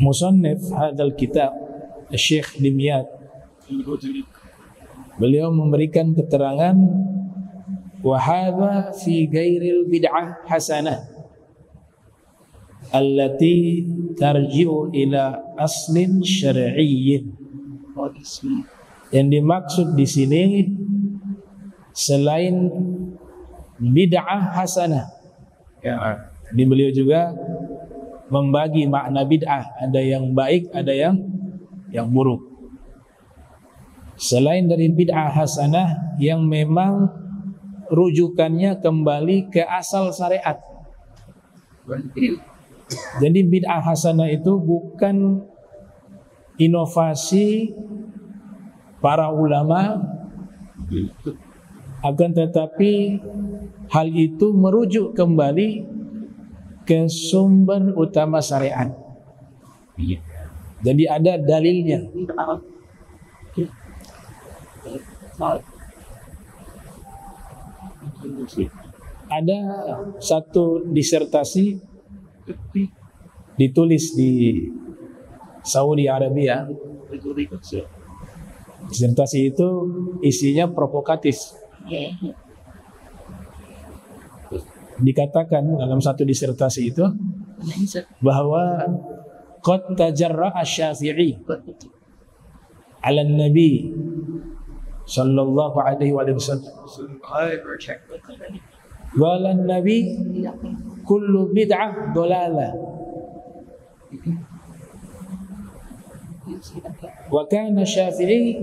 Musannif hadzal kitab Syekh Dimyat, beliau memberikan keterangan wa hadza fi ghairil bid'ah hasanah allati tarji'u ila aslin syar'iyyin. Yang dimaksud di sini selain bid'ah hasanah, ya, di beliau juga membagi makna bid'ah, ada yang baik, ada yang buruk. Selain dari bid'ah hasanah yang memang rujukannya kembali ke asal syariat. Jadi bid'ah hasanah itu bukan inovasi para ulama, akan tetapi hal itu merujuk kembali ke sumber utama syariat. Jadi ada dalilnya. Ada satu disertasi ditulis di Saudi Arabia. Disertasi itu isinya provokatif. Dikatakan dalam satu disertasi itu bahwa qad tajarra asy-Syafi'i 'ala an-nabi sallallahu alaihi wasallam wa lan-nabi kullu bid'ah dalalah wa kana Syafi'i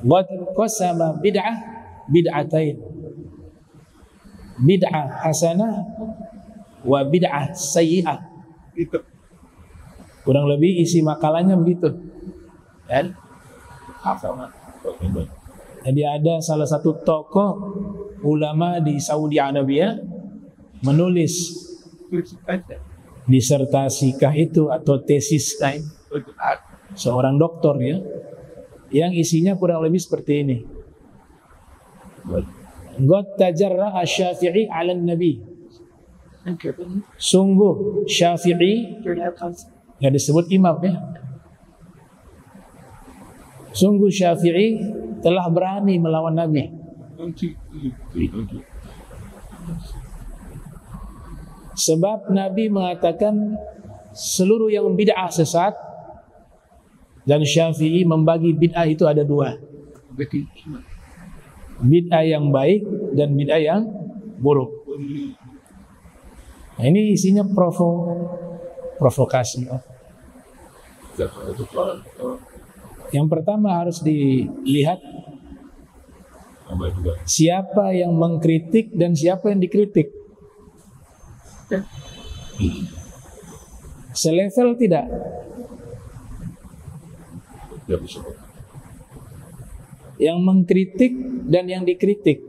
qad qasama bid'atain, bid'ah hasanah wa bid'ah sayyi'ah. Kurang lebih isi makalahnya begitu. Dan jadi ada salah satu tokoh ulama di Saudi Arabia menulis disertasikah itu atau tesiskah itu, seorang doktor ya, yang isinya kurang lebih seperti ini. Qad tajarra asy-Syafi'i 'ala an-nabi. Sungguh Syafi'i, yang disebut imam ya, sungguh Syafi'i telah berani melawan Nabi. Sebab Nabi mengatakan seluruh yang bid'ah sesat, dan Syafi'i membagi bid'ah itu ada dua, bid'ah yang baik dan bid'ah yang buruk. Nah, ini isinya provokasi. Yang pertama harus dilihat siapa yang mengkritik dan siapa yang dikritik. Selevel tidak. Yang mengkritik dan yang dikritik.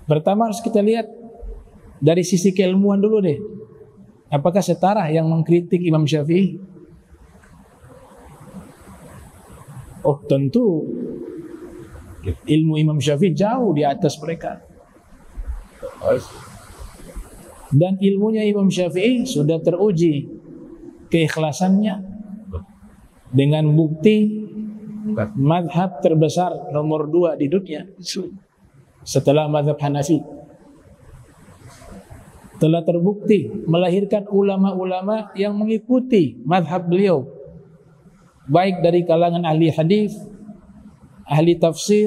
Pertama harus kita lihat dari sisi keilmuan dulu deh. Apakah setara yang mengkritik Imam Syafi'i? Oh tentu, ilmu Imam Syafi'i jauh di atas mereka. Dan ilmunya Imam Syafi'i sudah teruji keikhlasannya dengan bukti mazhab terbesar nomor 2 di dunia setelah mazhab Hanafi. Telah terbukti melahirkan ulama-ulama yang mengikuti mazhab beliau, baik dari kalangan ahli hadis, ahli tafsir,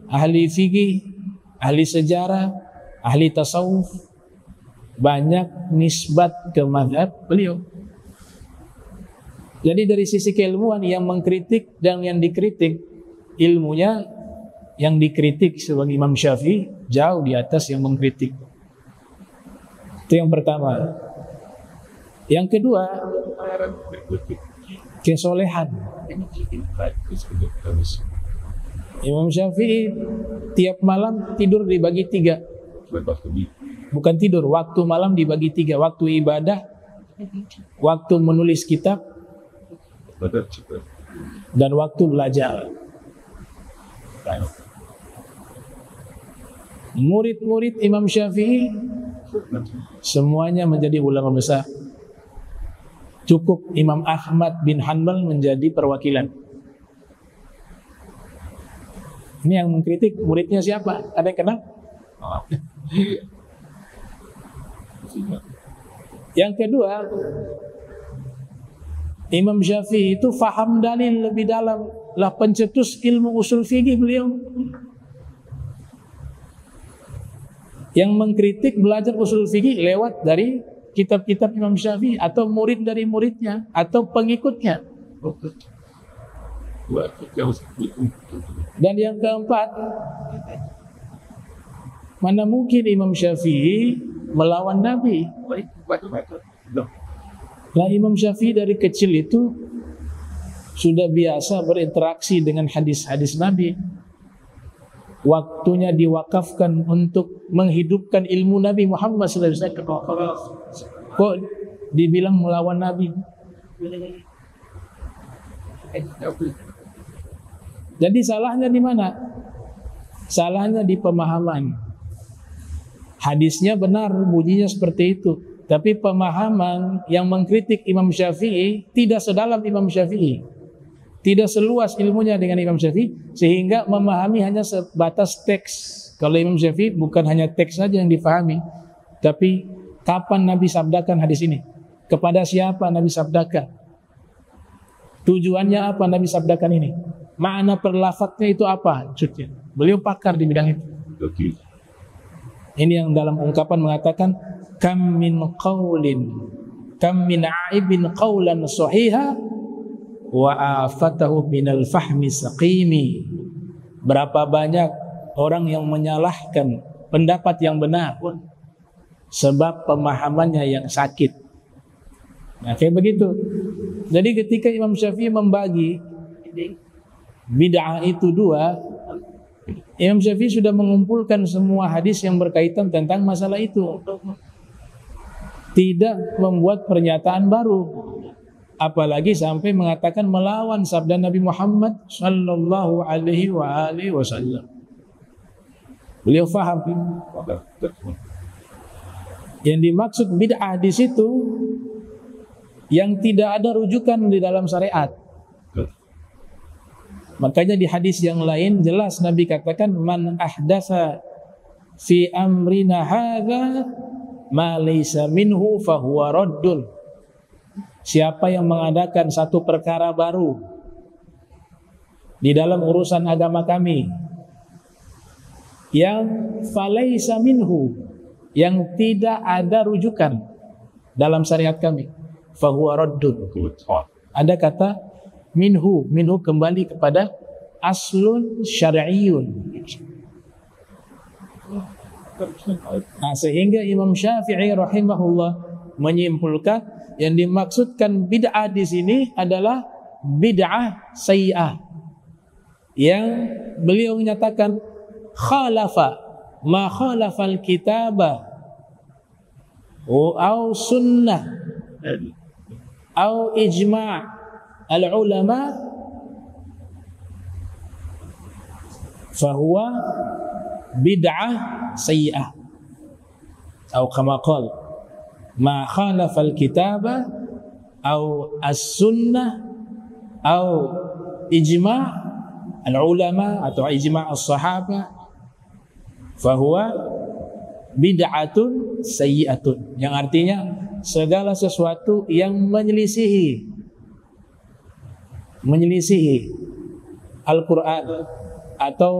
ahli fikih, ahli sejarah, ahli tasawuf, banyak nisbat ke mazhab beliau. Jadi dari sisi keilmuan yang mengkritik dan yang dikritik, ilmunya yang dikritik sebagai Imam Syafi'i jauh di atas yang mengkritik. Itu yang pertama. Yang kedua, kesolehan. Imam Syafi'i tiap malam tidur dibagi 3. Bukan tidur, waktu malam dibagi 3. Waktu ibadah, waktu menulis kitab, dan waktu belajar. Murid-murid Imam Syafi'i semuanya menjadi ulama besar. Cukup Imam Ahmad bin Hanbal menjadi perwakilan. Ini yang mengkritik muridnya siapa? Ada yang kenal? Yang kedua, Imam Syafi'i itu faham dalil lebih dalam, lah pencetus ilmu usul fikih beliau. Yang mengkritik belajar usul fikih lewat dari kitab-kitab Imam Syafi'i atau murid dari muridnya atau pengikutnya. Dan yang keempat, mana mungkin Imam Syafi'i melawan Nabi? Lah Imam Syafi'i dari kecil itu sudah biasa berinteraksi dengan hadis-hadis Nabi. Waktunya diwakafkan untuk menghidupkan ilmu Nabi Muhammad SAW. Kok dibilang melawan Nabi? Jadi salahnya di mana? Salahnya di pemahaman. Hadisnya benar, bunyinya seperti itu, tapi pemahaman yang mengkritik Imam Syafi'i tidak sedalam Imam Syafi'i, tidak seluas ilmunya dengan Imam Syafi'i, sehingga memahami hanya sebatas teks. Kalau Imam Syafi'i bukan hanya teks saja yang difahami, tapi kapan Nabi sabdakan hadis ini, kepada siapa Nabi sabdakan, tujuannya apa Nabi sabdakan ini, makna perlafatnya itu apa maksudnya. Beliau pakar di bidang itu. Ini yang dalam ungkapan mengatakan kam min aibin qawlan sahiha wa afatahu minal fahmi saqimi. Berapa banyak orang yang menyalahkan pendapat yang benar sebab pemahamannya yang sakit. Nah, kayak begitu. Jadi ketika Imam Syafi'i membagi bid'ah itu dua, Imam Syafi'i sudah mengumpulkan semua hadis yang berkaitan tentang masalah itu, tidak membuat pernyataan baru, apalagi sampai mengatakan melawan sabda Nabi Muhammad sallallahu alaihi wasallam. Beliau faham yang dimaksud bid'ah di situ yang tidak ada rujukan di dalam syariat. Makanya di hadis yang lain jelas Nabi katakan man ahdatsa fi amrina hadza ma laysa minhu fahuwa raddun. Siapa yang mengadakan satu perkara baru di dalam urusan agama kami yang falaysa minhu, yang tidak ada rujukan dalam syariat kami, fahuwa raddun. Ada kata minhu kembali kepada aslun syar'iyyun. Nah, sehingga Imam Syafi'i rahimahullah menyimpulkan yang dimaksudkan bid'ah di sini adalah bid'ah sayyi'ah, yang beliau menyatakan khalafa ma khalafal kitaba au sunnah au ijma' al-ulama fahuwa bid'ah sayyi'ah atau kama qala ma khalafa al-kitaba atau as-sunnah atau ijma' al-ulama atau ijma' as-sahaba fahuwa bid'atun sayyi'atun, yang artinya segala sesuatu yang menyelisihi Al-Quran atau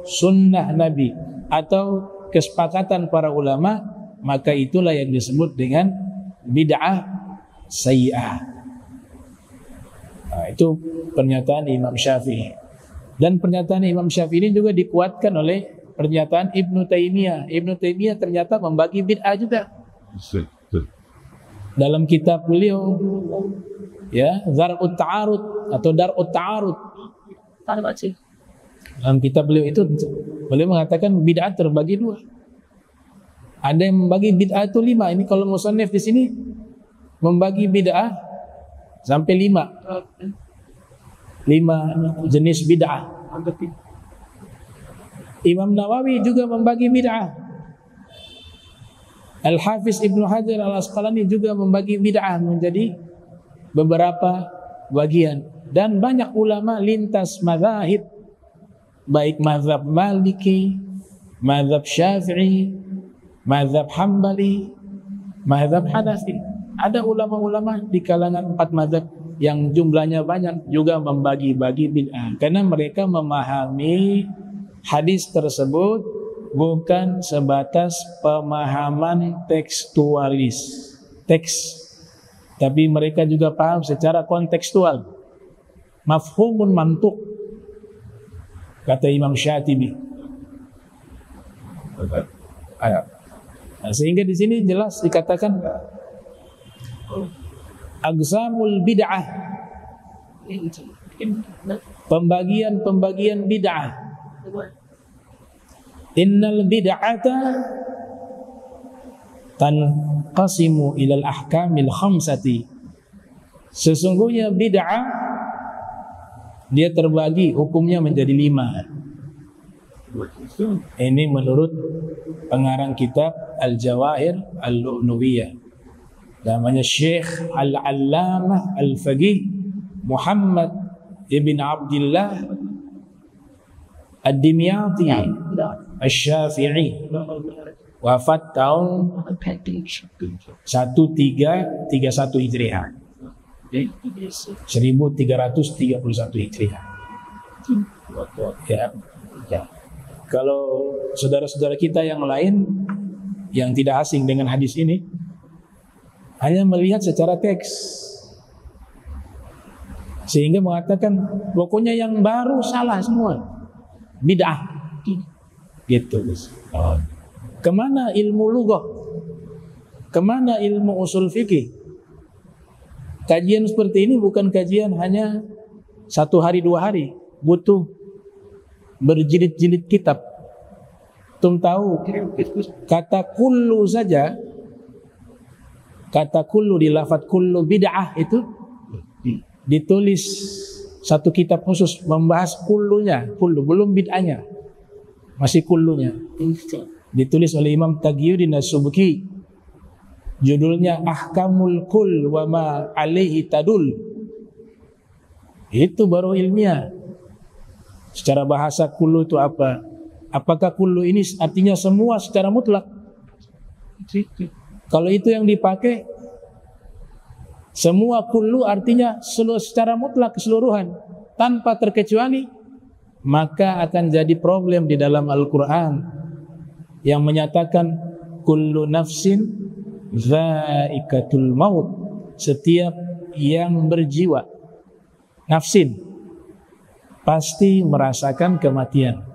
sunnah Nabi atau kesepakatan para ulama, maka itulah yang disebut dengan bid'ah sayyi'ah. Nah, itu pernyataan Imam Syafi'i. Dan pernyataan Imam Syafi'i ini juga dikuatkan oleh pernyataan Ibnu Taimiyah. Ibnu Taimiyah ternyata membagi bid'ah juga. Dalam kitab beliau, ya, Zar'ut Ta'arud atau Dar'ut Ta'arud. Dalam kitab beliau itu beliau mengatakan bid'ah terbagi dua. Ada yang membagi bid'ah itu 5. Ini kalau musannif di sini membagi bid'ah sampai 5 jenis bid'ah. Imam Nawawi juga membagi bid'ah. Al-Hafiz Ibnu Hajar Al-Asqalani juga membagi bid'ah menjadi beberapa bagian. Dan banyak ulama lintas mazhab, baik mazhab Maliki, mazhab Syafi'i, mazhab Hambali, mazhab Hanafi. Ada ulama-ulama di kalangan 4 mazhab yang jumlahnya banyak juga membagi-bagi bid'ah, karena mereka memahami hadis tersebut bukan sebatas pemahaman tekstualis teks, tapi mereka juga paham secara kontekstual, mafhumun mantuk, kata Imam Syatibi. Nah, sehingga di sini jelas dikatakan aqsamul bid'ah, pembagian bid'ah. Innal bid'ata tanqasimu ilal ahkamil khamsati. Sesungguhnya bid'ah dia terbagi hukumnya menjadi 5. Ini menurut pengarang kitab Al-Jawahir Al-Lu'luwiyah, namanya Syekh Al-Allamah Al-Faqih Muhammad ibn Abdullah Ad-Dimyati Asy-Syafi'i, wafat tahun 1331 Hijriah, 1331 Hijriah. Ya. Kalau saudara-saudara kita yang lain yang tidak asing dengan hadis ini hanya melihat secara teks, sehingga mengatakan pokoknya yang baru salah semua, bid'ah gitu. Kemana ilmu lughah, kemana ilmu usul fikih? Kajian seperti ini bukan kajian hanya 1 hari 2 hari, butuh berjilid-jilid kitab. Tum tahu kata kullu saja, kata kullu di lafadz kullu bid'ah itu ditulis satu kitab khusus membahas kullunya, kullu belum bid'ahnya, masih kullunya. Ditulis oleh Imam Taqiyuddin As-Subki, judulnya Ahkamul Kull wa ma alaihi tadul. Itu baru ilmiah. Secara bahasa kullu itu apa? Apakah kullu ini artinya semua secara mutlak? Kalau itu yang dipakai, semua kullu artinya secara mutlak, keseluruhan, tanpa terkecuali, maka akan jadi problem di dalam Al-Quran yang menyatakan kullu nafsin dha'iqatul maut, setiap yang berjiwa, nafsin, pasti merasakan kematian.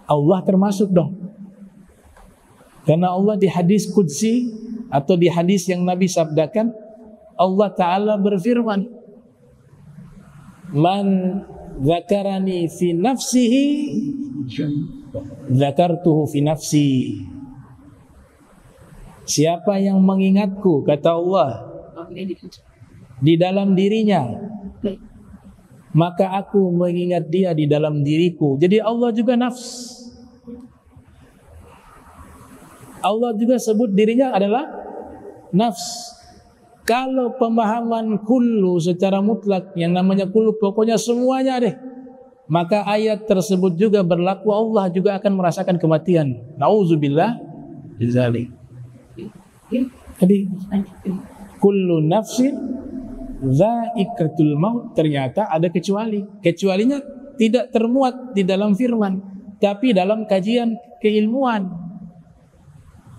Allah termasuk dong. Karena Allah di hadis qudsi atau di hadis yang Nabi sabdakan, Allah Ta'ala berfirman, man dzakarani fi nafsihi dzakartuhu fi nafsi. Siapa yang mengingatku, kata Allah, di dalam dirinya, maka aku mengingat dia di dalam diriku. Jadi Allah juga nafs. Allah juga sebut dirinya adalah nafs. Kalau pemahaman kullu secara mutlak, yang namanya kullu pokoknya semuanya deh, maka ayat tersebut juga berlaku, Allah juga akan merasakan kematian. Nauzubillah dzalik. Jadi kullu nafsin dha'iqatul maut, ternyata ada kecuali. Kecualinya tidak termuat di dalam firman, tapi dalam kajian keilmuan.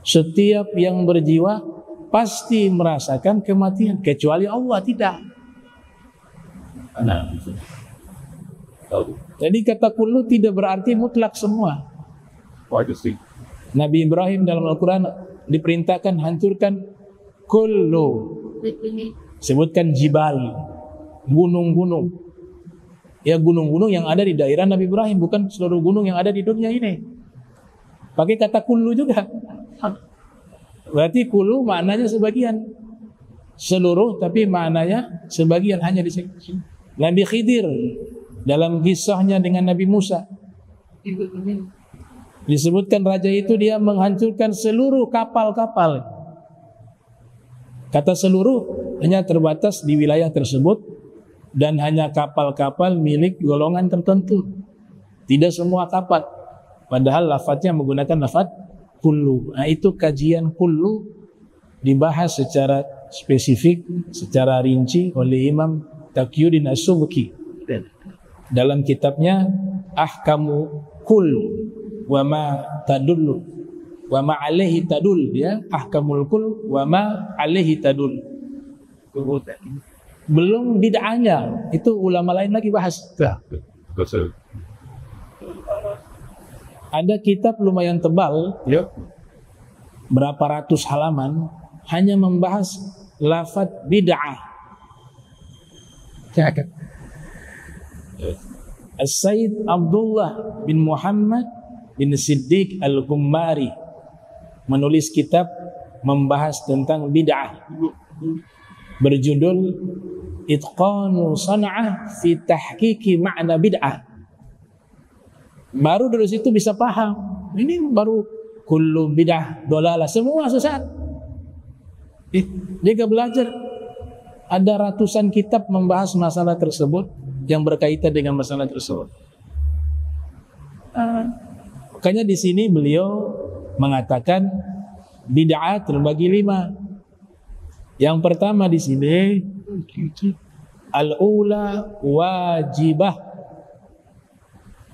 Setiap yang berjiwa pasti merasakan kematian, kecuali Allah tidak. Jadi kata kullu tidak berarti mutlak semua. Nabi Ibrahim dalam Al-Quran diperintahkan hancurkan kullu, sebutkan jibal, gunung-gunung. Ya, gunung-gunung yang ada di daerah Nabi Ibrahim, bukan seluruh gunung yang ada di dunia ini. Pakai kata kullu juga. Berarti kullu maknanya sebagian, seluruh tapi maknanya sebagian, hanya di sini. Nabi Khidir dalam kisahnya dengan Nabi Musa disebutkan raja itu dia menghancurkan seluruh kapal-kapal. Kata seluruh hanya terbatas di wilayah tersebut dan hanya kapal-kapal milik golongan tertentu. Tidak semua kapal. Padahal lafadznya menggunakan lafadz kullu. Nah, itu kajian kullu dibahas secara spesifik, secara rinci oleh Imam Taqiyuddin As-Subki dalam kitabnya Ahkamu Kull wa ma tadullu wa ma alaihi tadul, ya, Ahkamul Kull wa ma alaihi tadul. Belum bid'ahnya, itu ulama lain lagi bahas. Ada kitab lumayan tebal, berapa ratus halaman, hanya membahas lafadz bid'ah. As-Sayyid Abdullah bin Muhammad bin Siddiq Al-Gummari menulis kitab membahas tentang bid'ah berjudul Itqanu San'ah fi Tahqiqi Ma'na Bid'ah. Baru dari situ bisa paham. Ini baru kullu bid'ah dolalah, semua sesat. Jika belajar, ada ratusan kitab membahas masalah tersebut yang berkaitan dengan masalah tersebut. Makanya di sini beliau mengatakan bid'ah terbagi 5. Yang pertama di sini al-ula wajibah.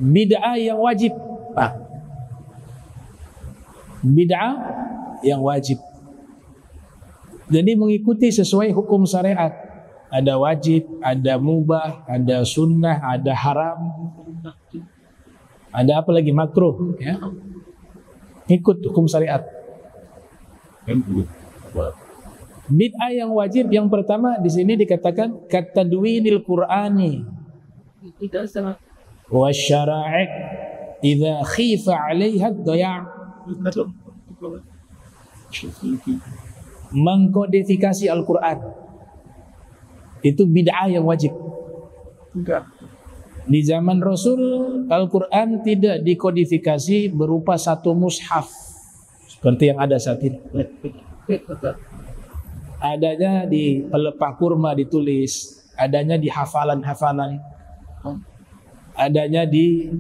Bid'ah yang wajib. Bid'ah yang wajib. Jadi mengikuti sesuai hukum syariat. Ada wajib, ada mubah, ada sunnah, ada haram, ada apa lagi, makruh, ya. Ikut hukum syariat. Bid'ah yang wajib yang pertama di sini dikatakan katadwinil Qur'ani wa syara'i idza khifa 'alaiha ad-daya'. Mengkodifikasi Al-Qur'an itu bid'ah yang wajib. Di zaman Rasul, Al-Quran tidak dikodifikasi berupa satu mushaf seperti yang ada saat ini. Adanya di pelepah kurma ditulis, adanya di hafalan-hafalan, adanya di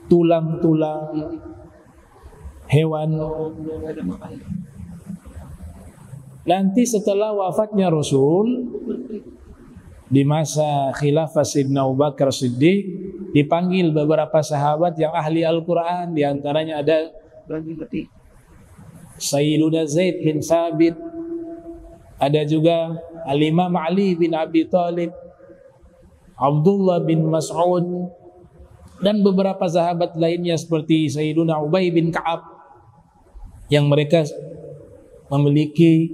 tulang-tulang hewan. Nanti setelah wafatnya Rasul, di masa khilafah Sayyidina Abu Bakar Siddiq, dipanggil beberapa sahabat yang ahli Al-Quran. Di antaranya ada Sayyiduna Zaid bin Sabit, ada juga Al-Imam Ali bin Abi Thalib, Abdullah bin Mas'ud, dan beberapa sahabat lainnya seperti Sayyiduna Ubay bin Ka'ab, yang mereka memiliki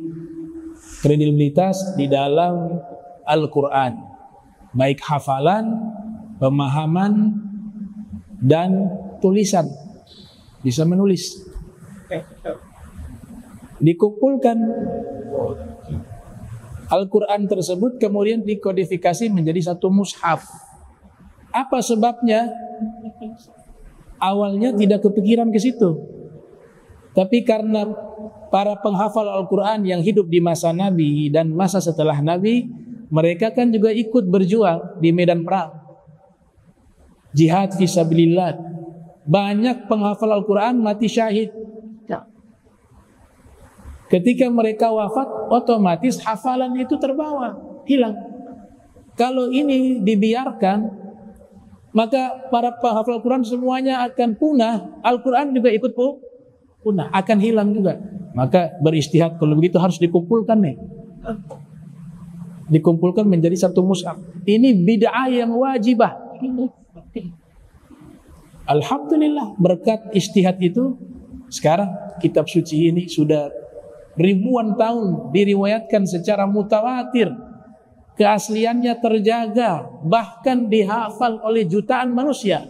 kredibilitas di dalam Al-Quran, baik hafalan, pemahaman, dan tulisan, bisa menulis. Dikumpulkan Al-Quran tersebut, kemudian dikodifikasi menjadi satu mushaf. Apa sebabnya? Awalnya tidak kepikiran ke situ, tapi karena para penghafal Al-Quran yang hidup di masa Nabi dan masa setelah Nabi, mereka kan juga ikut berjuang di medan perang, jihad fisabilillah. Banyak penghafal Al-Quran mati syahid. Ketika mereka wafat, otomatis hafalan itu terbawa, hilang. Kalau ini dibiarkan, maka para penghafal Al-Quran semuanya akan punah. Al-Quran juga ikut punah, akan hilang juga. Maka beristihad, kalau begitu harus dikumpulkan nih, dikumpulkan menjadi satu mushaf. Ini bid'ah yang wajibah. Alhamdulillah, berkat istihad itu sekarang kitab suci ini sudah ribuan tahun diriwayatkan secara mutawatir, keasliannya terjaga, bahkan dihafal oleh jutaan manusia.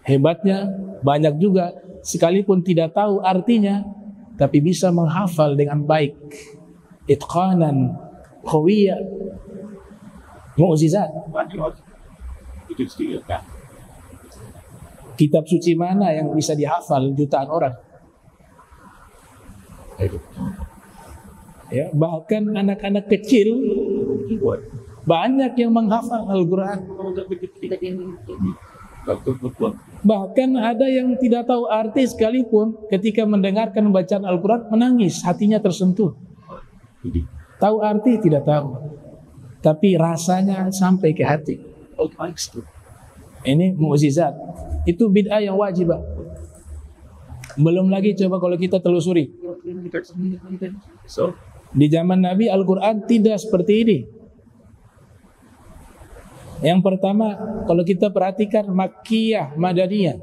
Hebatnya banyak juga sekalipun tidak tahu artinya, tapi bisa menghafal dengan baik. Itqanan qawiyya, mu'jizat. Kitab suci mana yang bisa dihafal jutaan orang? Ya, bahkan anak-anak kecil banyak yang menghafal Al-Quran. Bahkan ada yang tidak tahu arti sekalipun ketika mendengarkan bacaan Al-Quran menangis, hatinya tersentuh. Tahu arti tidak tahu, tapi rasanya sampai ke hati. Ini mukjizat. Itu bid'ah yang wajib. Belum lagi coba kalau kita telusuri. Di zaman Nabi Al-Quran tidak seperti ini. Yang pertama, kalau kita perhatikan Makkiyah, Madaniyah.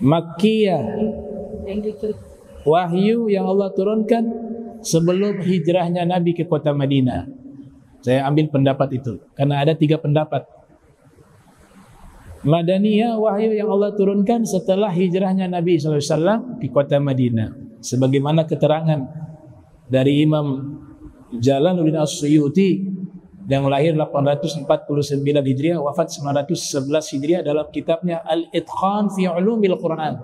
Makkiyah, wahyu yang Allah turunkan sebelum hijrahnya Nabi ke kota Madinah. Saya ambil pendapat itu karena ada 3 pendapat. Madaniyah, wahyu yang Allah turunkan setelah hijrahnya Nabi SAW di kota Madinah. Sebagaimana keterangan dari Imam Jalaluddin As-Suyuti yang lahir 849 Hijriah, wafat 911 Hijriah, dalam kitabnya Al-Itqan fi Ulumil Quran.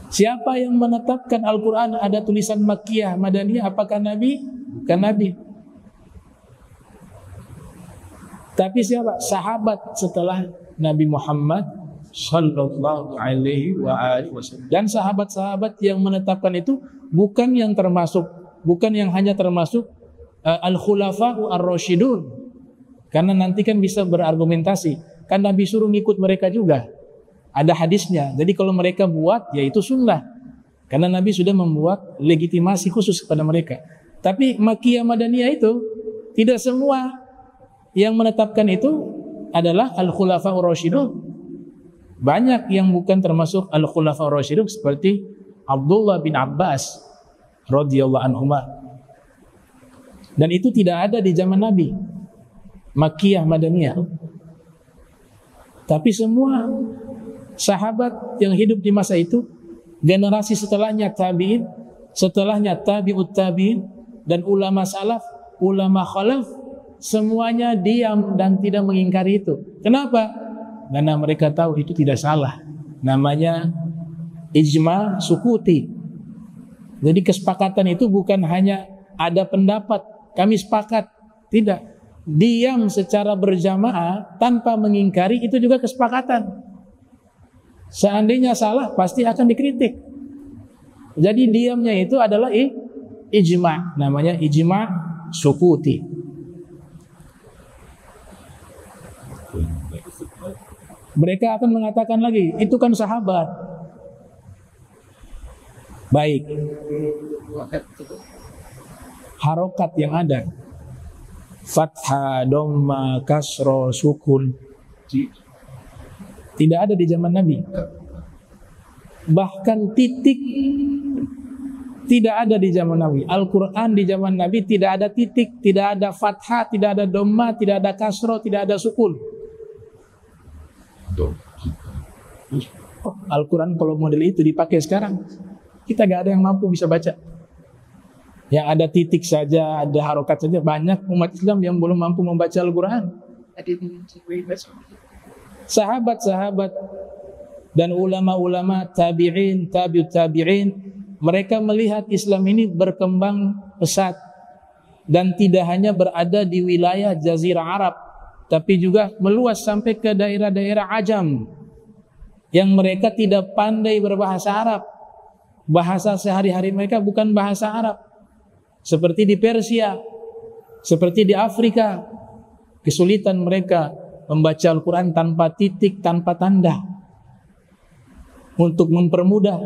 Siapa yang menetapkan Al-Quran ada tulisan Makkiyah, Madaniyah? Apakah Nabi? Bukan Nabi. Tapi siapa? Sahabat setelah Nabi Muhammad Sallallahu alaihi wasallam. Dan sahabat-sahabat yang menetapkan itu bukan yang hanya termasuk Al-Khulafa'u Ar-Rasyidun. Karena nanti kan bisa berargumentasi, kan Nabi suruh ngikut mereka juga. Ada hadisnya. Jadi kalau mereka buat, ya itu sunnah. Karena Nabi sudah membuat legitimasi khusus kepada mereka. Tapi Makkiyah, Madaniyah itu tidak semua yang menetapkan itu adalah Al-Khulafa'u Ar-Rasyidun. Banyak yang bukan termasuk Al-Khulafa'u Ar-Rasyidun seperti Abdullah bin Abbas radhiyallahu anhuma. Dan itu tidak ada di zaman Nabi. Makkiyah, Madaniyah. Tapi semua sahabat yang hidup di masa itu, generasi setelahnya tabi'in, setelahnya tabi'ut tabi'in, dan ulama salaf, ulama khalaf, semuanya diam dan tidak mengingkari itu. Kenapa? Karena mereka tahu itu tidak salah. Namanya ijma sukuti. Jadi kesepakatan itu bukan hanya ada pendapat, kami sepakat. Tidak. Diam secara berjamaah tanpa mengingkari itu juga kesepakatan. Seandainya salah pasti akan dikritik. Jadi diamnya itu adalah ijma. Namanya ijma sukuti. Mereka akan mengatakan lagi, itu kan sahabat. Baik. Harokat yang ada, fathah, dhamma, kasro, sukun, tidak ada di zaman Nabi. Bahkan titik tidak ada di zaman Nabi. Al-Quran di zaman Nabi tidak ada titik, tidak ada fathah, tidak ada dhamma, tidak ada kasro, tidak ada sukun. Al-Quran kalau model itu dipakai sekarang, kita gak ada yang mampu bisa baca. Yang ada titik saja, ada harokat saja. Banyak umat Islam yang belum mampu membaca Al-Quran. Sahabat-sahabat dan ulama-ulama tabi'in, tabi'ut tabi'in, mereka melihat Islam ini berkembang pesat dan tidak hanya berada di wilayah Jazirah Arab, tapi juga meluas sampai ke daerah-daerah Ajam yang mereka tidak pandai berbahasa Arab. Bahasa sehari-hari mereka bukan bahasa Arab. Seperti di Persia, seperti di Afrika, kesulitan mereka membaca Al-Quran tanpa titik, tanpa tanda. Untuk mempermudah,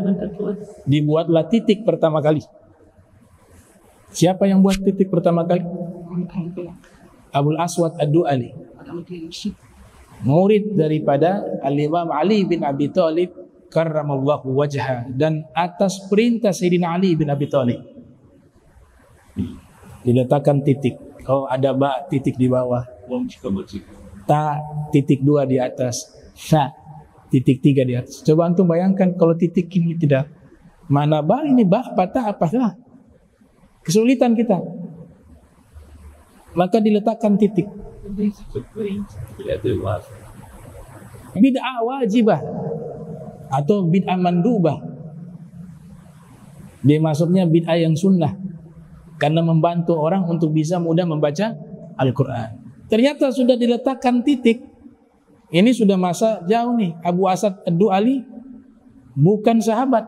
dibuatlah titik pertama kali. Siapa yang buat titik pertama kali? Abul Aswad Ad-Du'ali, murid daripada Al-Imam Ali bin Abi Thalib karramallahu wajhah, dan atas perintah Sayyidina Ali bin Abi Thalib diletakkan titik. Oh, ada ba titik di bawah, ta titik 2 di atas, sa titik 3 di atas. Coba antum bayangkan kalau titik ini tidak, mana ba ini ba patah apa salah? Kesulitan kita. Maka diletakkan titik. Bid'ah wajibah atau bid'ah mandubah. Dia masuknya bid'ah yang sunnah karena membantu orang untuk bisa mudah membaca Al-Quran. Ternyata sudah diletakkan titik. Ini sudah masa jauh nih. Abu Asad Ad-Du'ali bukan sahabat,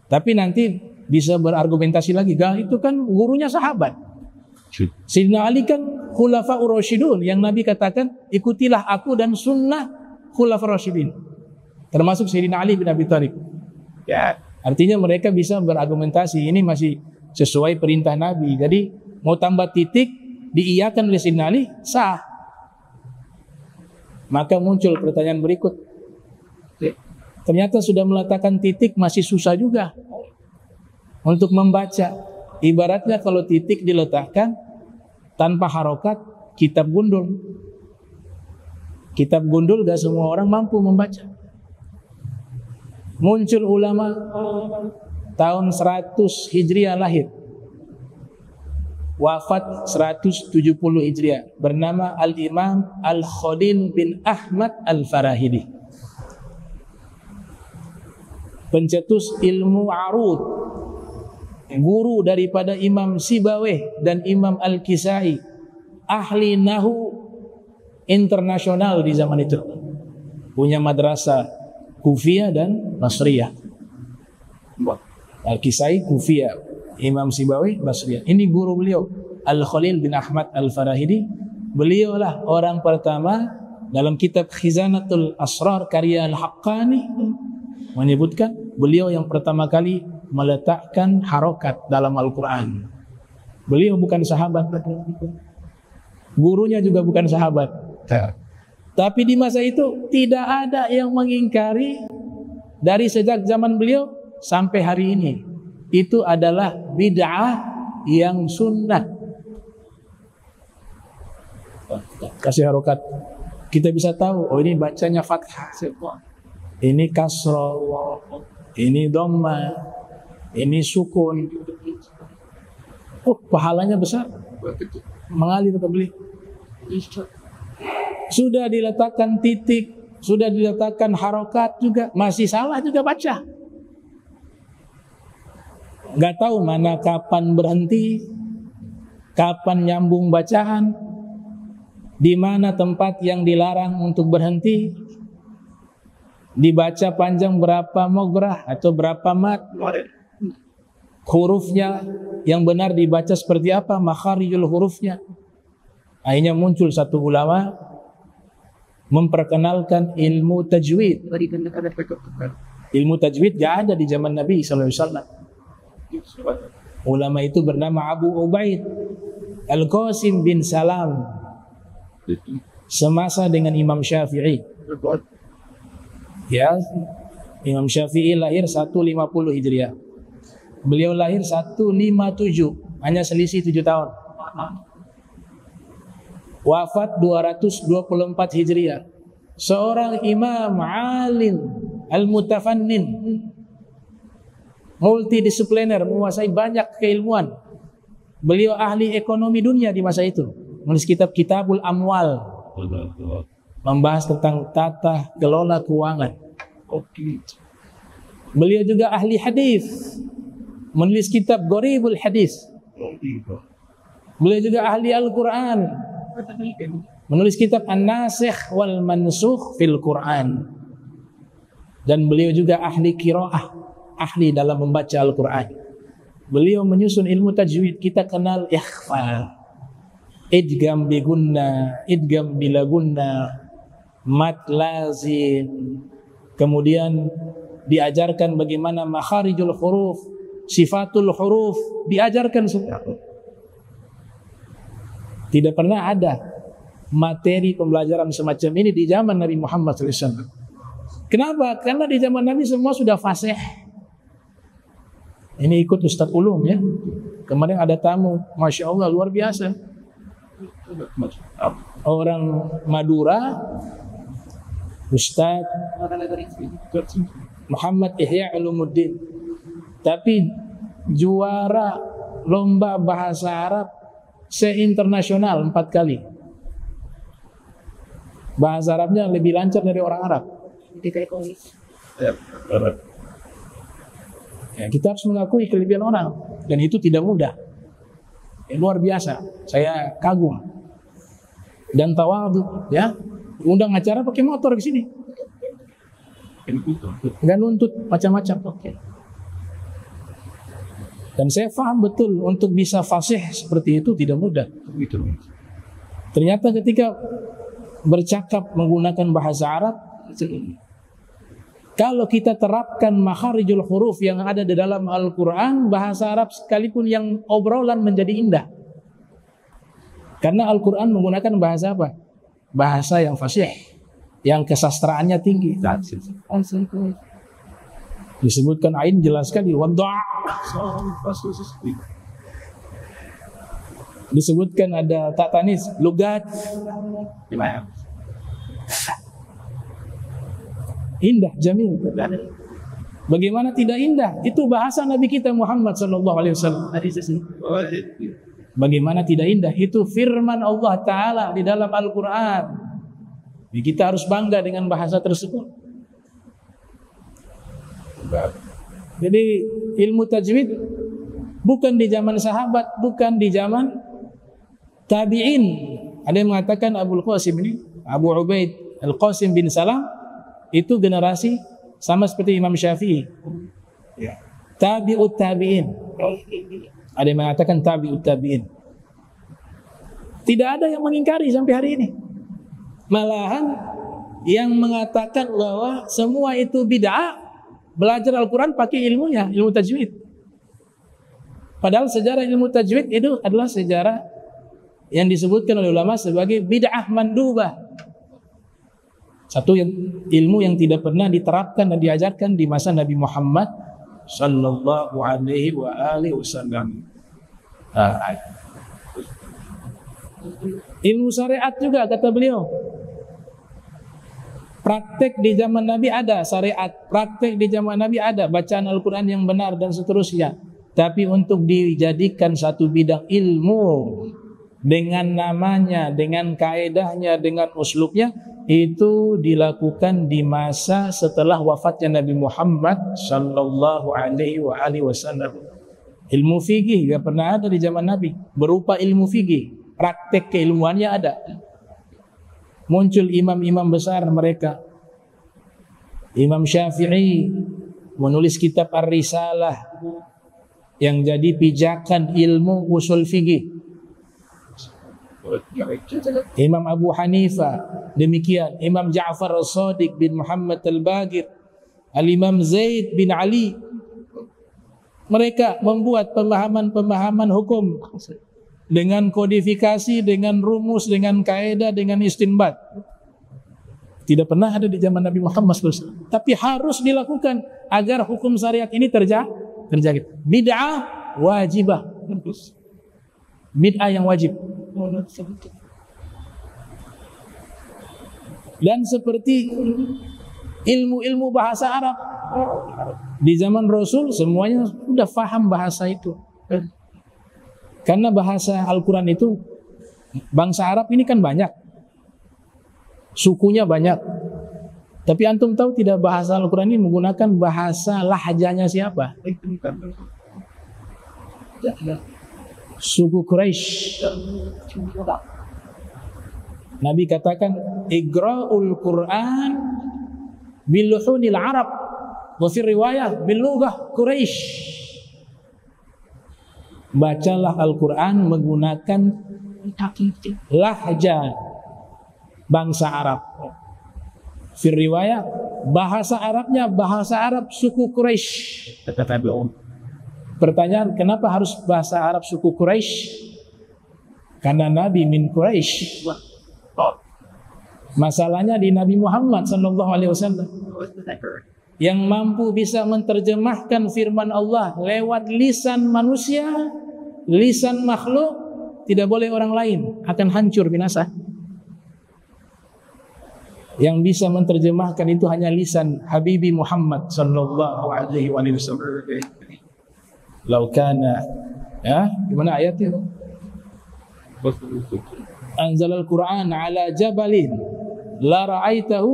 tapi nanti bisa berargumentasi lagi. Itu kan gurunya sahabat. Sayyidina Ali kan Khulafaur Rasyidun, yang Nabi katakan ikutilah aku dan sunnah Khulafaur Rasyidin, termasuk Sayyidina Ali bin Abi Thalib. Ya, artinya mereka bisa berargumentasi. Ini masih sesuai perintah Nabi. Jadi mau tambah titik diiyakan oleh Sayyidina Ali sah. Maka muncul pertanyaan berikut. Ternyata sudah meletakkan titik masih susah juga untuk membaca. Ibaratnya kalau titik diletakkan tanpa harokat, kitab gundul. Kitab gundul gak semua orang mampu membaca. Muncul ulama tahun 100 Hijriah lahir, wafat 170 Hijriah, bernama Al-Imam Al-Khalil bin Ahmad Al-Farahidi, pencetus ilmu arud, guru daripada Imam Sibawayh dan Imam Al-Kisai, ahli nahu internasional di zaman itu, punya madrasah Kufiyah dan Basriyah. Al-Kisai Kufiyah, Imam Sibawayh Basriyah. Ini guru beliau, Al-Khalil bin Ahmad Al-Farahidi. Beliaulah orang pertama dalam kitab Khizanatul Asrar karya Al-Haqqani menyebutkan beliau yang pertama kali meletakkan harokat dalam Al-Quran. Beliau bukan sahabat, gurunya juga bukan sahabat. Tapi di masa itu tidak ada yang mengingkari dari sejak zaman beliau sampai hari ini. Itu adalah bid'ah yang sunnah. Kasih harokat, kita bisa tahu, oh ini bacanya fathah, ini kasroh, ini dhamma, ini sukun. Oh, pahalanya besar, mengalir ke beliau. Sudah diletakkan titik, sudah diletakkan harokat juga, masih salah juga baca. Gak tahu mana kapan berhenti, kapan nyambung bacaan, di mana tempat yang dilarang untuk berhenti, dibaca panjang berapa mograh atau berapa mat, hurufnya yang benar dibaca seperti apa, makharijul hurufnya. Akhirnya muncul satu ulama memperkenalkan ilmu tajwid. Ilmu tajwid gak ada di zaman Nabi SAW. Ulama itu bernama Abu Ubaid Al-Qasim bin Salam, semasa dengan Imam Syafi'i. Ya, Imam Syafi'i lahir 150 Hijriah. Beliau lahir 157, hanya selisih 7 tahun. Wafat 224 Hijriah. Seorang imam alim al-mutafannin, multidisipliner, menguasai banyak keilmuan. Beliau ahli ekonomi dunia di masa itu, menulis kitab Kitabul Amwal, membahas tentang tata kelola keuangan. Beliau juga ahli hadis, menulis kitab Gharibul Hadis. Beliau juga ahli Al-Quran, menulis kitab An-Nasikh wal Mansukh fil Quran. Dan beliau juga ahli qiraah, ahli dalam membaca Al-Quran. Beliau menyusun ilmu tajwid. Kita kenal ikhfa, idgham bi gunna, idgham bila gunna, mat lazim. Kemudian diajarkan bagaimana makharijul huruf, sifatul huruf, diajarkan semua. Tidak pernah ada materi pembelajaran semacam ini di zaman Nabi Muhammad SAW. Kenapa? Karena di zaman Nabi semua sudah fasih. Ini ikut Ustadz Ulum ya. Kemarin ada tamu, Masya Allah luar biasa. Orang Madura, Ustadz Muhammad Ihya Ulumuddin. Tapi juara lomba bahasa Arab se-internasional 4 kali. Bahasa Arabnya lebih lancar dari orang Arab. Ya, kita harus mengakui kelebihan orang dan itu tidak mudah. Luar biasa. Saya kagum dan tawadhu, ya. Undang acara pakai motor ke sini. Enggak nuntut macam-macam. Dan saya paham betul untuk bisa fasih seperti itu tidak mudah. Ternyata ketika bercakap menggunakan bahasa Arab, kalau kita terapkan makharijul huruf yang ada di dalam Al-Quran, bahasa Arab sekalipun yang obrolan menjadi indah. Karena Al-Quran menggunakan bahasa apa? Bahasa yang fasih, yang kesastraannya tinggi. Disebutkan ain jelas sekali, wadda'. Disebutkan ada tak tanis, lugat. Indah, jamil. Bagaimana tidak indah? Itu bahasa Nabi kita Muhammad sallallahu alaihi wasallam. Bagaimana tidak indah? Itu firman Allah Ta'ala di dalam Al-Quran. Kita harus bangga dengan bahasa tersebut. Jadi ilmu tajwid bukan di zaman sahabat, bukan di zaman tabi'in. Ada yang mengatakan Abu Qasim ini, Abu Ubaid Al-Qasim bin Salam, itu generasi sama seperti Imam Syafi'i. Tabi'ut tabi'in. Ada yang mengatakan tabi'ut tabi'in. Tidak ada yang mengingkari sampai hari ini. Malahan yang mengatakan bahwa semua itu bid'ah, belajar Al-Quran pakai ilmunya, ilmu tajwid. Padahal sejarah ilmu tajwid itu adalah sejarah yang disebutkan oleh ulama sebagai bid'ah mandubah. Satu ilmu yang tidak pernah diterapkan dan diajarkan di masa Nabi Muhammad sallallahu alaihi wasallam. Ilmu syariat juga kata beliau. Praktek di zaman Nabi ada syariat, praktek di zaman Nabi ada bacaan Al-Quran yang benar dan seterusnya. Tapi untuk dijadikan satu bidang ilmu dengan namanya, dengan kaedahnya, dengan uslubnya, itu dilakukan di masa setelah wafatnya Nabi Muhammad sallallahu alaihi wasallam. Ilmu fikih tidak pernah ada di zaman Nabi berupa ilmu fikih, praktek keilmuannya ada. Muncul imam-imam besar mereka. Imam Syafi'i menulis kitab Ar-Risalah yang jadi pijakan ilmu usul fikih. Imam Abu Hanifah demikian, Imam Ja'far As-Shadiq bin Muhammad Al-Baqir, Al-Imam Zaid bin Ali. Mereka membuat pemahaman-pemahaman hukum dengan kodifikasi, dengan rumus, dengan kaedah, dengan istinbat. Tidak pernah ada di zaman Nabi Muhammad SAW. Tapi harus dilakukan agar hukum syariat ini terjaga. Bid'ah wajibah. Bid'ah yang wajib. Dan seperti ilmu-ilmu bahasa Arab. Di zaman Rasul semuanya sudah paham bahasa itu. Karena bahasa Al-Quran itu, bangsa Arab ini kan banyak, sukunya banyak. Tapi antum tahu tidak bahasa Al-Quran ini menggunakan bahasa lahjanya siapa? Suku Quraisy. Nabi katakan, Iqra'ul Quran biluhunil Arab wa fi riwayah bilughah Quraisy. Bacalah Al-Quran menggunakan lahja bangsa Arab. Fi riwayah bahasa Arabnya bahasa Arab suku Quraisy. Pertanyaan, kenapa harus bahasa Arab suku Quraisy? Karena Nabi min Quraisy. Masalahnya di Nabi Muhammad SAW yang mampu bisa menerjemahkan firman Allah lewat lisan manusia, lisan makhluk, tidak boleh orang lain, akan hancur binasa. Yang bisa menerjemahkan itu hanya lisan Habibi Muhammad sallallahu alaihi wasallam. Lau kana, ya, gimana ayatnya? Anzalal Quran ala jabalin la ra'aitahu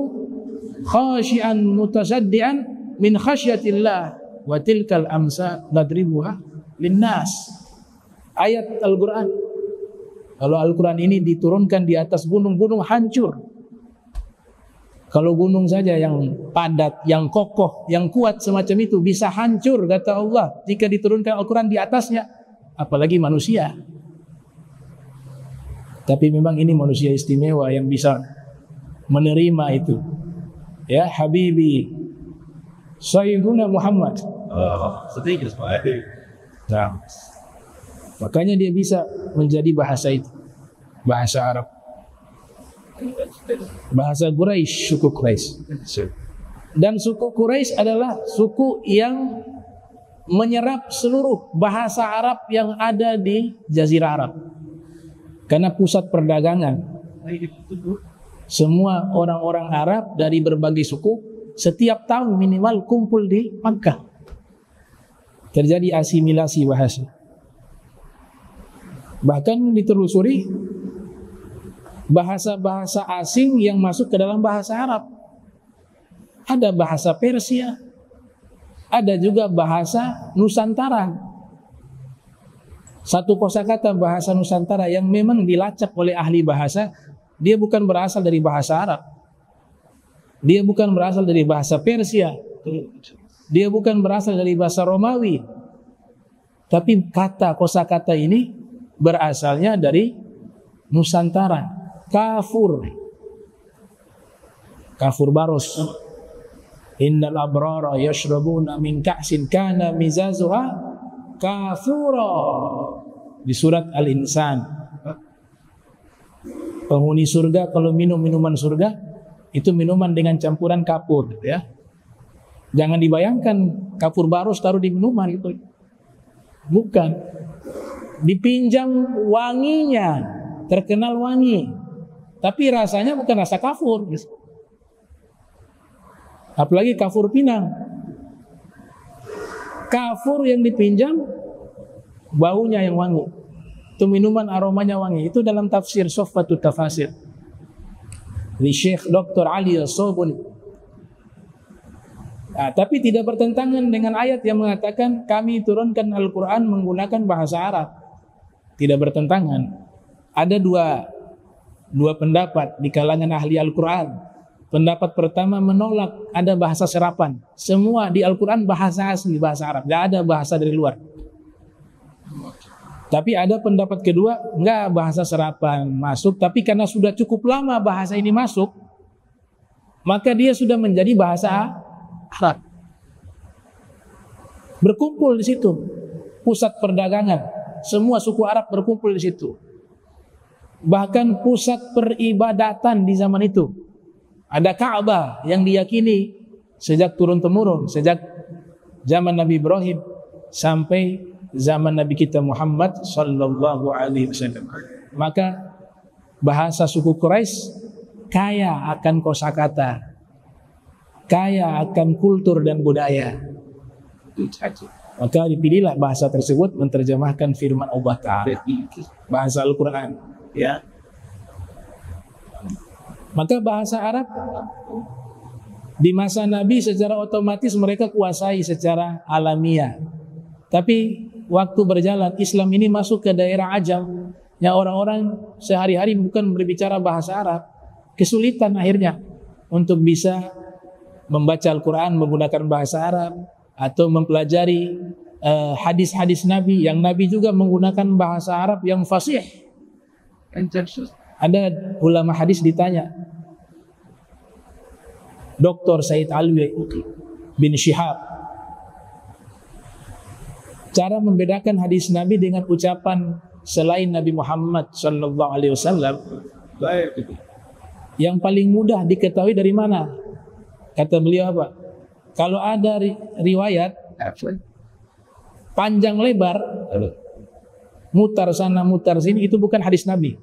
khashi'an mutasaddian min khasyatillah wa tilkal amsa nadribuha linnas. Ayat Al-Quran. Kalau Al-Quran ini diturunkan di atas gunung-gunung hancur. Kalau gunung saja yang padat, yang kokoh, yang kuat semacam itu bisa hancur, kata Allah, jika diturunkan Al-Quran di atasnya, apalagi manusia. Tapi memang ini manusia istimewa yang bisa menerima itu. Ya, Habibi Sayyiduna Muhammad. Nah, makanya dia bisa menjadi bahasa itu, bahasa Arab. Bahasa Quraisy, suku Quraisy. Dan suku Quraisy adalah suku yang menyerap seluruh bahasa Arab yang ada di Jazirah Arab. Karena pusat perdagangan. Semua orang-orang Arab dari berbagai suku setiap tahun minimal kumpul di Makkah. Terjadi asimilasi bahasa. Bahkan ditelusuri bahasa-bahasa asing yang masuk ke dalam bahasa Arab. Ada bahasa Persia, ada juga bahasa Nusantara. Satu kosakata bahasa Nusantara yang memang dilacak oleh ahli bahasa, dia bukan berasal dari bahasa Arab. Dia bukan berasal dari bahasa Persia. Dia bukan berasal dari bahasa Romawi. Tapi kata kosakata ini berasalnya dari Nusantara. Kafur baros. Innal abrara yashrabuna min ka'sin kana mizazuha kafura. Di surat Al-Insan. Penghuni surga kalau minum minuman surga itu minuman dengan campuran kafur, ya. Jangan dibayangkan kafur baros taruh di minuman gitu. Bukan. Dipinjam wanginya, terkenal wangi. Tapi rasanya bukan rasa kafur. Apalagi kafur Pinang. Kafur yang dipinjam baunya yang wangi. Itu minuman aromanya wangi. Itu dalam tafsir Soffatut Tafasir di Syekh Dr. Ali As-Sobuni. Nah, tapi tidak bertentangan dengan ayat yang mengatakan kami turunkan Al-Quran menggunakan bahasa Arab. Tidak bertentangan. Ada dua pendapat di kalangan ahli Al-Quran. Pendapat pertama menolak ada bahasa serapan. Semua di Al-Quran bahasa asli, bahasa Arab. Tidak ada bahasa dari luar. Tapi ada pendapat kedua, enggak, bahasa serapan masuk. Tapi karena sudah cukup lama bahasa ini masuk, maka dia sudah menjadi bahasa Arab. Berkumpul di situ. Pusat perdagangan. Semua suku Arab berkumpul di situ. Bahkan pusat peribadatan di zaman itu. Ada Ka'bah yang diyakini sejak turun-temurun, sejak zaman Nabi Ibrahim sampai zaman Nabi kita Muhammad sallallahu alaihi wasallam. Maka bahasa suku Quraisy kaya akan kosakata, kaya akan kultur dan budaya. Maka dipilihlah bahasa tersebut menerjemahkan firman Allah Ta'ala, bahasa Al-Quran, ya. Maka bahasa Arab di masa Nabi secara otomatis mereka kuasai secara alamiah. Tapi waktu berjalan Islam ini masuk ke daerah Ajam, yang orang-orang sehari-hari bukan berbicara bahasa Arab, kesulitan akhirnya untuk bisa membaca Al-Quran menggunakan bahasa Arab atau mempelajari hadis-hadis Nabi yang Nabi juga menggunakan bahasa Arab yang fasih. Ada ulama hadis ditanya, Dr. Said Alwi bin Syihab, cara membedakan hadis Nabi dengan ucapan selain Nabi Muhammad sallallahu alaihi wasallam yang paling mudah diketahui dari mana? Kata beliau apa? Kalau ada riwayat panjang lebar, mutar sana mutar sini, itu bukan hadis Nabi.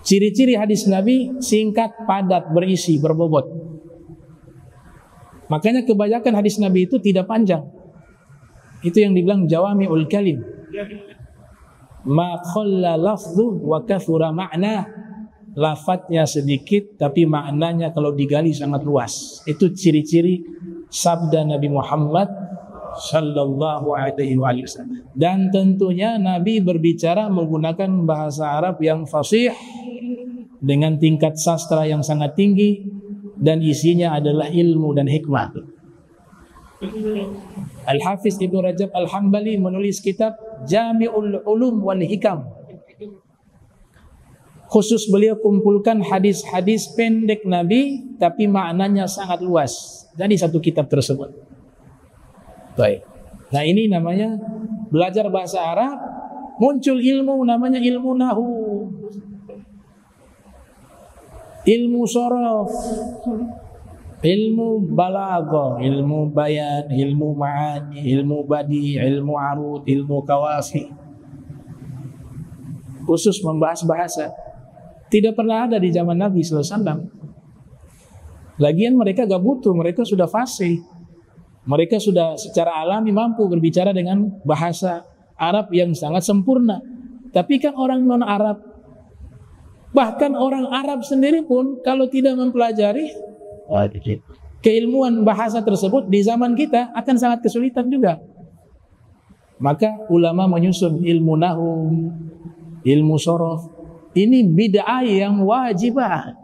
Ciri-ciri hadis Nabi singkat, padat, berisi, berbobot. Makanya kebanyakan hadis Nabi itu tidak panjang. Itu yang dibilang jawami'ul kalim. Ma khalla lafdhu wa kathura ma'na. Lafadznya sedikit tapi maknanya kalau digali sangat luas. Itu ciri-ciri sabda Nabi Muhammad sallallahu alaihi wasallam. Dan tentunya Nabi berbicara menggunakan bahasa Arab yang fasih dengan tingkat sastra yang sangat tinggi dan isinya adalah ilmu dan hikmah. Al-Hafiz Ibnu Rajab Al-Hambali menulis kitab Jami'ul Ulum wal Hikam. Khusus beliau kumpulkan hadis-hadis pendek Nabi tapi maknanya sangat luas dari satu kitab tersebut. Baik. Nah, ini namanya belajar bahasa Arab, muncul ilmu namanya ilmu nahu, ilmu sorof, ilmu balaghah, ilmu bayan, ilmu ma'ani, ilmu badi, ilmu arud, ilmu kawasi. Khusus membahas bahasa. Tidak pernah ada di zaman Nabi sallallahu alaihi wasallam. Lagian mereka gak butuh, mereka sudah fasih. Mereka sudah secara alami mampu berbicara dengan bahasa Arab yang sangat sempurna. Tapi kan orang non-Arab, bahkan orang Arab sendiri pun kalau tidak mempelajari keilmuan bahasa tersebut di zaman kita akan sangat kesulitan juga. Maka ulama menyusun ilmu nahu, ilmu sorof. Ini bid'ah yang wajibah.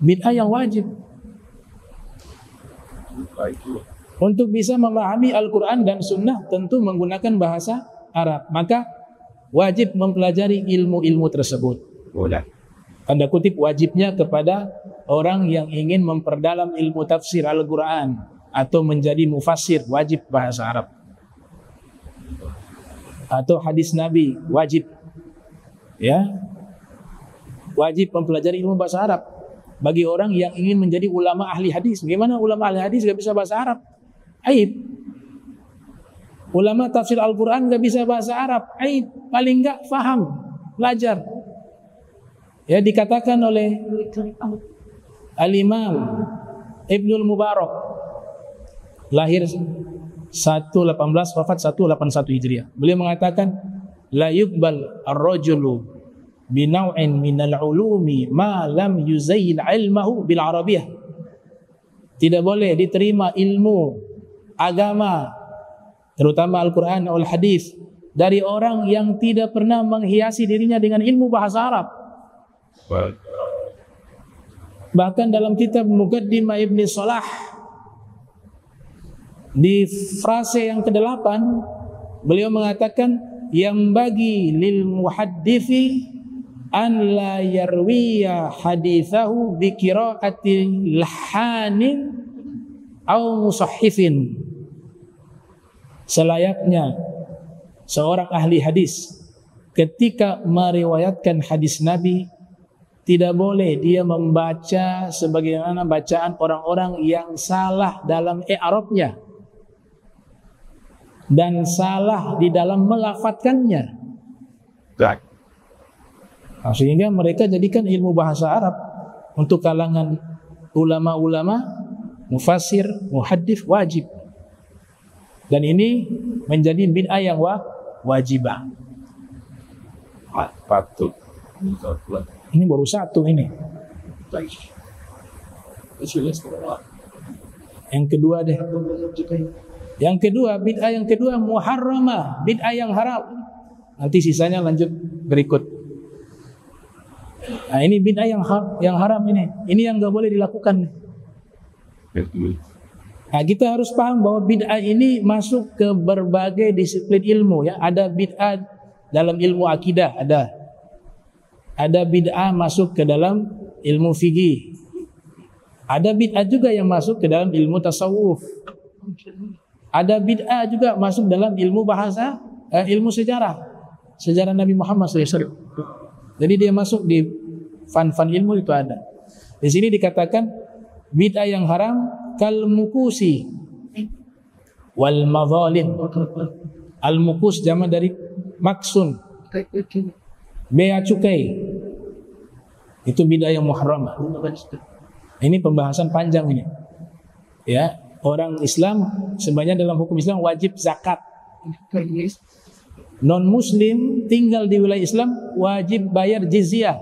Bid'ah yang wajib. Untuk bisa memahami Al-Quran dan Sunnah tentu menggunakan bahasa Arab. Maka wajib mempelajari ilmu-ilmu tersebut. Tanda kutip wajibnya kepada orang yang ingin memperdalam ilmu tafsir Al-Quran atau menjadi mufassir, wajib bahasa Arab. Atau hadis Nabi, wajib. Ya, wajib mempelajari ilmu bahasa Arab. Bagi orang yang ingin menjadi ulama ahli hadis, bagaimana ulama ahli hadis gak bisa bahasa Arab? Aib. Ulama tafsir Al-Quran gak bisa bahasa Arab, aib. Paling gak faham, belajar. Ya, dikatakan oleh Al-Imam Ibnul Mubarak, lahir 118, wafat 181 Hijriah. Beliau mengatakan, la yuqbal ar-rajulu binaw'in minal ulumi ma lam yuzayil ilmahu bil arabiyah. Tidak boleh diterima ilmu agama, terutama Al-Quran wal hadis, dari orang yang tidak pernah menghiasi dirinya dengan ilmu bahasa Arab. Bahkan dalam kitab Muqaddimah Ibni Salah, di frase yang ke-8 beliau mengatakan, yang bagi lil muhaddithi an la yarwiya hadithahu bi qira'ati lahanin au musahhifin. Selayaknya seorang ahli hadis ketika meriwayatkan hadis Nabi, tidak boleh dia membaca sebagaimana bacaan orang-orang yang salah dalam i'rabnya dan salah di dalam melafadzkannya. Nah, sehingga mereka jadikan ilmu bahasa Arab untuk kalangan ulama-ulama, mufassir, muhaddits wajib. Dan ini menjadi bid'ah yang wajibah. Patut. Ini baru satu ini. Yang kedua deh. Yang kedua, bid'ah yang kedua muharramah, bid'ah yang haram. Nanti sisanya lanjut berikut. Nah, ini bid'ah yang haram ini. Ini yang enggak boleh dilakukan. Nah, kita harus paham bahwa bid'ah ini masuk ke berbagai disiplin ilmu ya. Ada bid'ah dalam ilmu akidah, ada. Ada bid'ah masuk ke dalam ilmu fikih. Ada bid'ah juga yang masuk ke dalam ilmu tasawuf. Ada bid'ah juga masuk dalam ilmu bahasa, ilmu sejarah. Sejarah Nabi Muhammad SAW. Jadi dia masuk di fan-fan ilmu itu ada. Di sini dikatakan bid'ah yang haram kal mukusi wal madzalim. Al mukus jama dari maksun, bea cukai. Itu bid'ah yang muharramah. Ini pembahasan panjang ini. Ya, orang Islam sebenarnya dalam hukum Islam wajib zakat. Non muslim tinggal di wilayah Islam wajib bayar jizyah.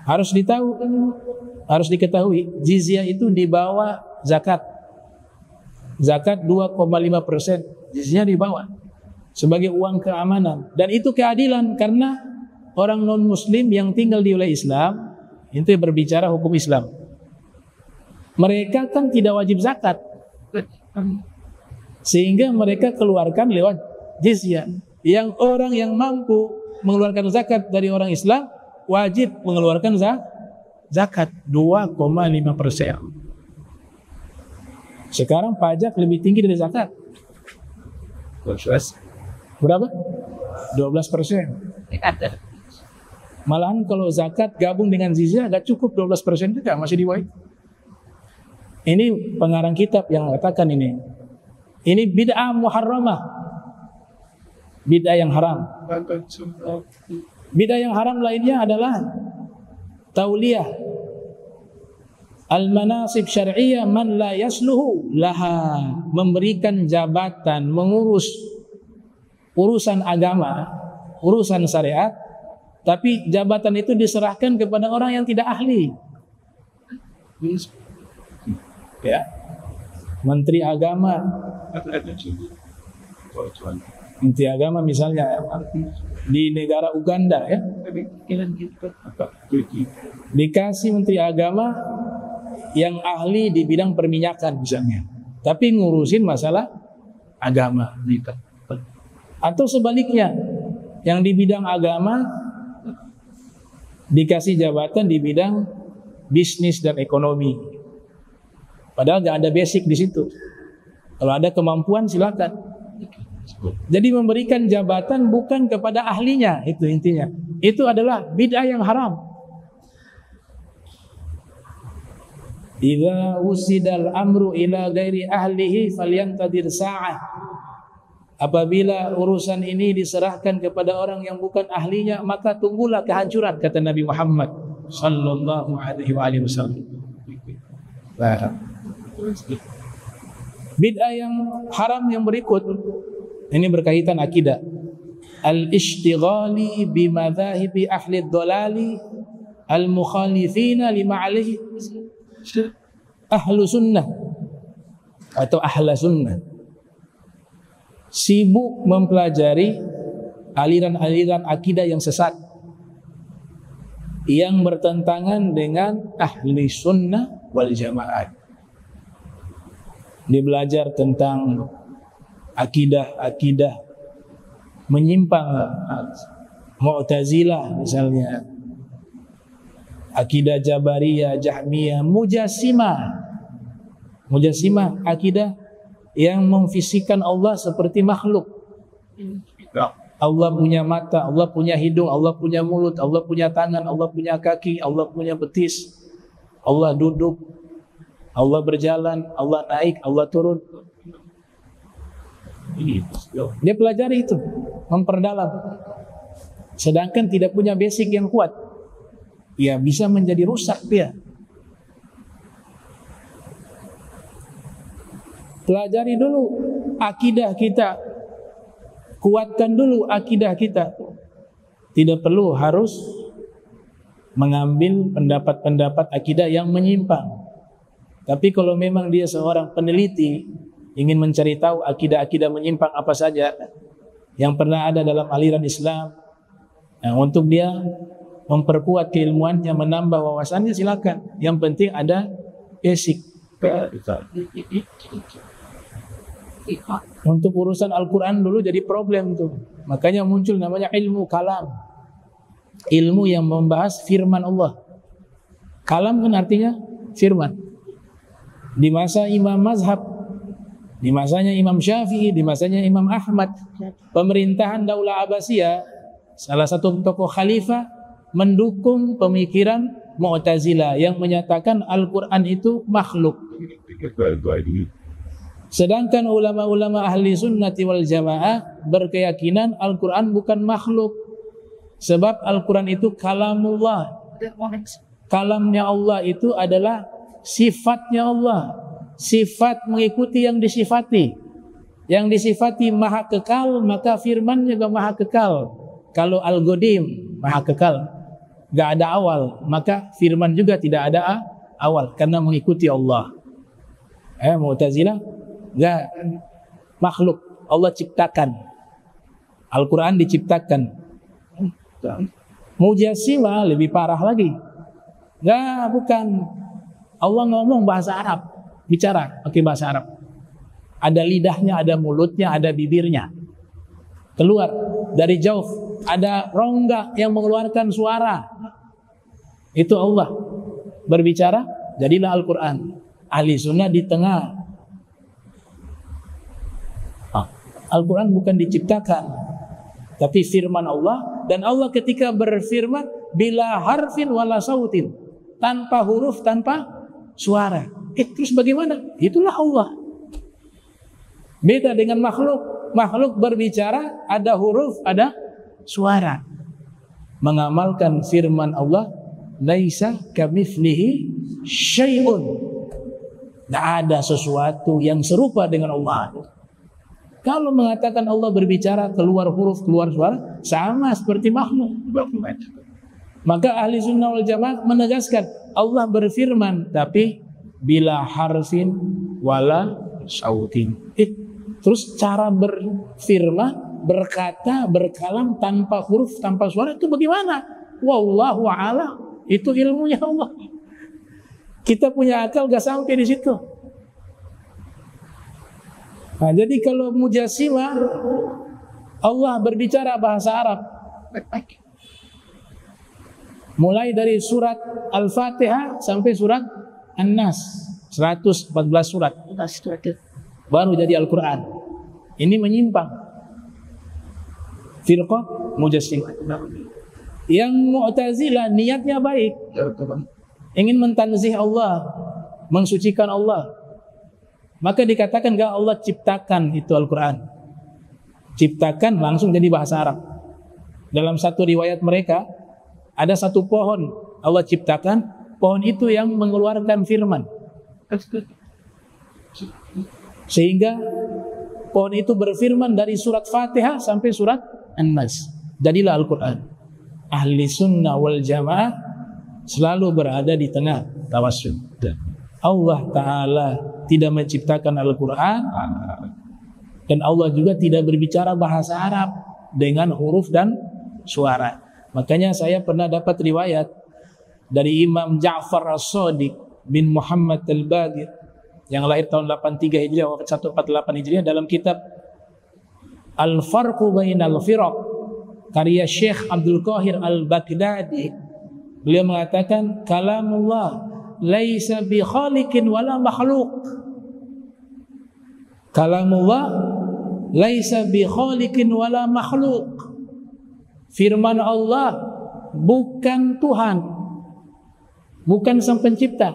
Harus diketahui jizyah itu di bawah zakat. Zakat 2,5%, jizyah di bawah sebagai uang keamanan, dan itu keadilan karena orang non muslim yang tinggal di wilayah Islam itu berbicara hukum Islam. Mereka kan tidak wajib zakat, sehingga mereka keluarkan lewat jizyah. Yang orang yang mampu mengeluarkan zakat dari orang Islam wajib mengeluarkan zakat 2,5%. Sekarang pajak lebih tinggi dari zakat. Berapa? 12%. Malahan kalau zakat gabung dengan jizyah gak cukup 12% juga, masih di bawah. Ini pengarang kitab yang katakan ini bid'ah muharramah, bid'ah yang haram. Bid'ah yang haram lainnya adalah tauliyah al-manasib syar'iyyah man la yasluhu laha, memberikan jabatan mengurus urusan agama, urusan syariat, tapi jabatan itu diserahkan kepada orang yang tidak ahli. Ya, Menteri Agama, Menteri Agama misalnya di negara Uganda, ya, dikasih Menteri Agama yang ahli di bidang perminyakan misalnya, tapi ngurusin masalah agama. Atau sebaliknya, yang di bidang agama dikasih jabatan di bidang bisnis dan ekonomi, padahal gak ada basic di situ. Kalau ada kemampuan silakan. Jadi memberikan jabatan bukan kepada ahlinya, itu intinya. Itu adalah bid'ah yang haram. Idza usidal amru ila ghairi ahlihi falyantadir sa'ah. Apabila urusan ini diserahkan kepada orang yang bukan ahlinya, maka tunggulah kehancuran, kata Nabi Muhammad sallallahu alaihi wasallam. Bid'ah yang haram yang berikut ini berkaitan akidah. Al-ishtighali bi madhahibi ahli dhalali al-mukhalifina lima alaihi ahlu sunnah atau ahla sunnah. Sibuk mempelajari aliran-aliran akidah yang sesat yang bertentangan dengan ahli sunnah wal jamaah. Dia belajar tentang akidah-akidah menyimpang, Mu'tazilah misalnya, akidah Jabariyah, Jahmiyah, Mujassimah, akidah yang memfisikan Allah seperti makhluk. Allah punya mata, Allah punya hidung, Allah punya mulut, Allah punya tangan, Allah punya kaki, Allah punya betis, Allah duduk, Allah berjalan, Allah naik, Allah turun. Dia pelajari itu, memperdalam. Sedangkan tidak punya basic yang kuat, ya bisa menjadi rusak dia. Pelajari dulu akidah kita, kuatkan dulu akidah kita. Tidak perlu harus mengambil pendapat-pendapat akidah yang menyimpang. Tapi kalau memang dia seorang peneliti, ingin mencari tahu akidah-akidah menyimpang apa saja yang pernah ada dalam aliran Islam, nah, untuk dia memperkuat keilmuannya, menambah wawasannya, silakan. Yang penting ada basic. Untuk urusan Al-Quran dulu jadi problem tuh. Makanya muncul namanya ilmu kalam, ilmu yang membahas firman Allah. Kalam kan artinya firman. Di masa Imam Mazhab, di masanya Imam Syafi'i, di masanya Imam Ahmad, pemerintahan Daulah Abbasiyah, salah satu tokoh khalifah mendukung pemikiran Mu'tazilah yang menyatakan Al-Quran itu makhluk. Sedangkan ulama-ulama ahli sunnati wal jamaah berkeyakinan Al-Quran bukan makhluk. Sebab Al-Quran itu kalamullah. Kalamnya Allah itu adalah sifatnya Allah. Sifat mengikuti yang disifati. Yang disifati maha kekal, maka firman juga maha kekal. Kalau Al-Qadim maha kekal, gak ada awal, maka firman juga tidak ada awal, karena mengikuti Allah. Mu'tazilah enggak, makhluk, Allah ciptakan. Al-Quran diciptakan. Mujassimah lebih parah lagi. Enggak, bukan. Allah ngomong bahasa Arab, bicara pakai bahasa Arab. Ada lidahnya, ada mulutnya, ada bibirnya. Keluar dari jauh, ada rongga yang mengeluarkan suara. Itu Allah berbicara, jadilah Al-Quran. Ahli sunnah di tengah. Al-Quran bukan diciptakan, tapi firman Allah. Dan Allah ketika berfirman, bila harfin wala sautin, tanpa huruf, tanpa suara. Terus bagaimana? Itulah Allah. Beda dengan makhluk. Makhluk berbicara, ada huruf, ada suara. Mengamalkan firman Allah, laisa kamitslihi syai'un. Tidak ada sesuatu yang serupa dengan Allah. Kalau mengatakan Allah berbicara, keluar huruf, keluar suara, sama seperti makhluk. Maka ahli sunnah wal jamaah menegaskan, Allah berfirman, tapi bila harfin wala sautin. Terus cara berfirman, berkata, berkalam tanpa huruf, tanpa suara itu bagaimana? Wallahu a'lam. Itu ilmunya Allah. Kita punya akal gak sampai di situ. Nah, jadi kalau Mujassimah, Allah berbicara bahasa Arab. Mulai dari surat Al-Fatihah sampai surat An-Nas, 114 surat. Baru jadi Al-Quran. Ini menyimpang. Firqah Mujassimah. Yang Mu'tazilah niatnya baik, ingin mentanzih Allah, mensucikan Allah. Maka dikatakan enggak, Allah ciptakan itu Al-Quran. Ciptakan langsung jadi bahasa Arab. Dalam satu riwayat mereka, ada satu pohon Allah ciptakan, pohon itu yang mengeluarkan firman. Sehingga pohon itu berfirman dari surat Fatihah sampai surat An-Nas. Jadilah Al-Quran. Ahli sunnah wal jamaah selalu berada di tengah tawassul. Allah Ta'ala tidak menciptakan Al-Quran, dan Allah juga tidak berbicara bahasa Arab dengan huruf dan suara. Makanya saya pernah dapat riwayat dari Imam Ja'far As-Shadiq bin Muhammad Al-Baqir yang lahir tahun 83 Hijriah, wafat 148 Hijriah, dalam kitab Al-Farqu Bainal Firaq karya Syekh Abdul Qahir Al-Baghdadi, beliau mengatakan kalamullah laisa bi khaliqin wala makhluk. Kalamullah laisa bi khaliqin wala makhluk. Firman Allah bukan Tuhan, bukan sang pencipta,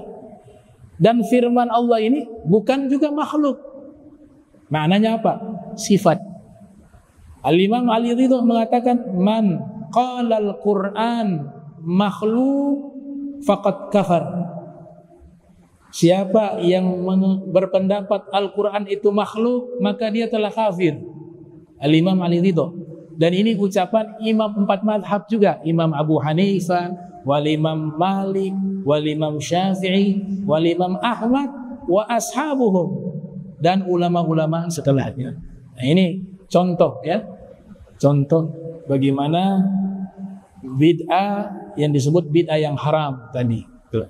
dan firman Allah ini bukan juga makhluk. Maknanya apa? Sifat. Al-Imam Ali Ridho mengatakan, man qala al-Quran makhluk faqad kafar. Siapa yang berpendapat Al-Quran itu makhluk, maka dia telah kafir. Al-Imam Ali Ridho. Dan ini ucapan imam 4 madhab juga, Imam Abu Hanifah, wal Imam Malik, wal Imam Syafi'i, wal Imam Ahmad, wa ashabuhum, dan ulama-ulama setelahnya. Nah, ini contoh ya, contoh bagaimana bid'ah yang disebut bid'ah yang haram tadi.